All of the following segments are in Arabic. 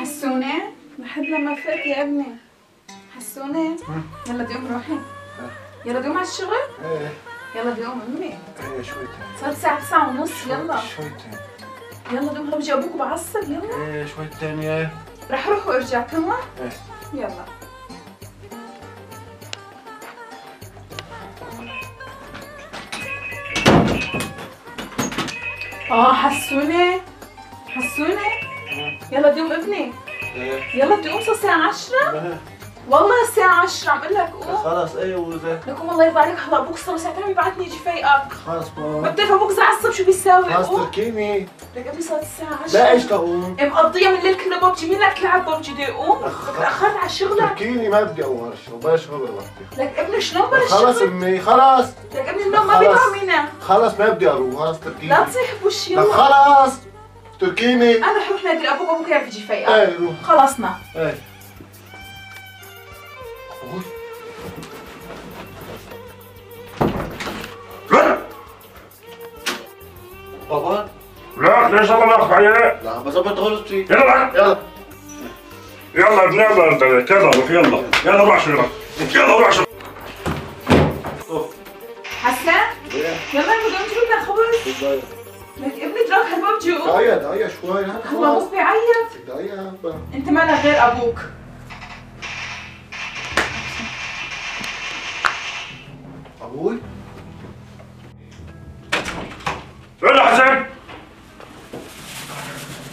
حسونة لحد لما فقت يا ابني. حسونة يلا دي قوم روحي. يلا دي قوم على الشغل. ايه يلا دي قوم امي. ايه شويتين. صارت الساعة 9:30 يلا. شويتين. يلا دي قوم بجي ابوك بعصب يلا. ايه شويتين يا. رح اروح وارجع تمام؟ ايه يلا. حسونة حسونة يلا دي قوم ابني. يلا بدي قوم صار الساعة 10. والله الساعة 10 عم اقول لك قوم. خلص ايه وزي لكم الله يرضى عليك هلا ابوك صار ساعتين يبعثني اجي فايقك. خلص ما بابا. بتعرف ابوك اذا عصب شو بيساوي. خلص قوم. تركيني. لك ابني صارت الساعة 10. لا ايش تقوم؟ مقضية من الليل كله ببجي. مين لك تلعب ببجي؟ بدي اقوم. تأخرت على شغلك. تركيني ما بدي اقوم على الشغل. بلا شغل دلوقتي. لك ابني شلون بلا خلص الشغل؟ امي خلص. لك ابني النوم ما بيطعمينا. خلص ما بدي اروح. خلص تركيني. لا تصيح بوش لك يلا. خلص تركيني. انا رح اروح نادي ابوك. ابوك يعرف يجي فايقك. ايه روح. خلصنا. ايه أبوي. بابا لا ليش الله ما اخفى عليه؟ لا بظبط غلطتي. يلا يلا يلا بنعمل يلا روح يلا يلا روح شغلك يلا روح شغلك. حسان يلا بدي اقوم جيب لنا خبز. دقايق لك ابني اترك هالببجي قوم. دقايق شوي. هلا ابوك بيعيط. دقايق انت مالك غير ابوك. ابوي. يلا حسين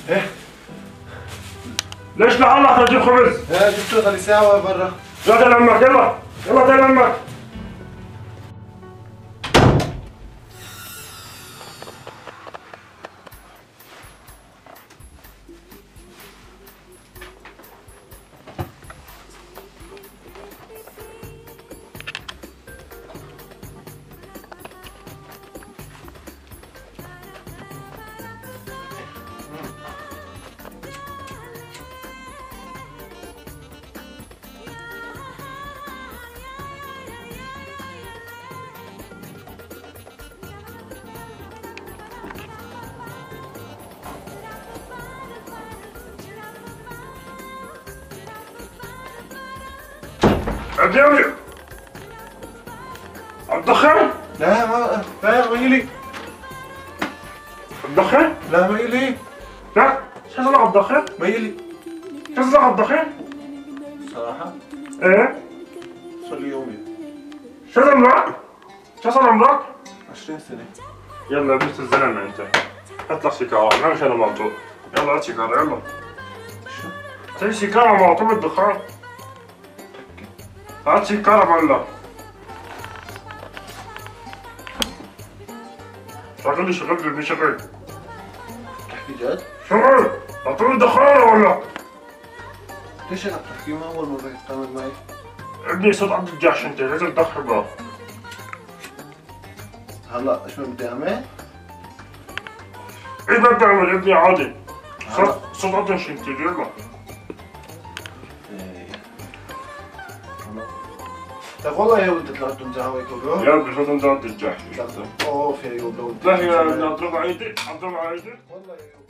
ايه ليش لعلك تجيب خبز؟ ايه جبت له ساعة برا. يلا تل امك يلا يلا تل امك. اديني الدخان؟ لا ما يلي. الدخان؟ لا ما يلي. لا شو صار الدخان؟ ما يلي شو صار الدخان؟ صراحة ايه؟ صار لي يومين. شو صار عمرك؟ شو صار عمرك؟ 20 سنة. يلا بنت الزلمة انت هات لك سيجارة ما مش انا موضوع. يلا هات سيجارة يلا. هات سيجارة موضوع بالدخان. هات سيجارة بقول لك. شغل لي شغل بدي شغل. تحكي جد؟ شغل اعطوني دخان ولا؟ ليش عم تحكي؟ ما أول مرة تتعامل معي. ابني صوت عبد الجحش انت لازم تضحي بقى. هلا ايش بدي اعمل؟ ايه بدي اعمل ابني عادي. صوت عبد الجحش انت يلا. طيب والله يا ولد طلعت تمزح هيك والله. يا ابني صوت عبد الجحش. اوف يا يوب لو لا يا ابني اضرب عيدي اضرب عيدي. والله يا يوب.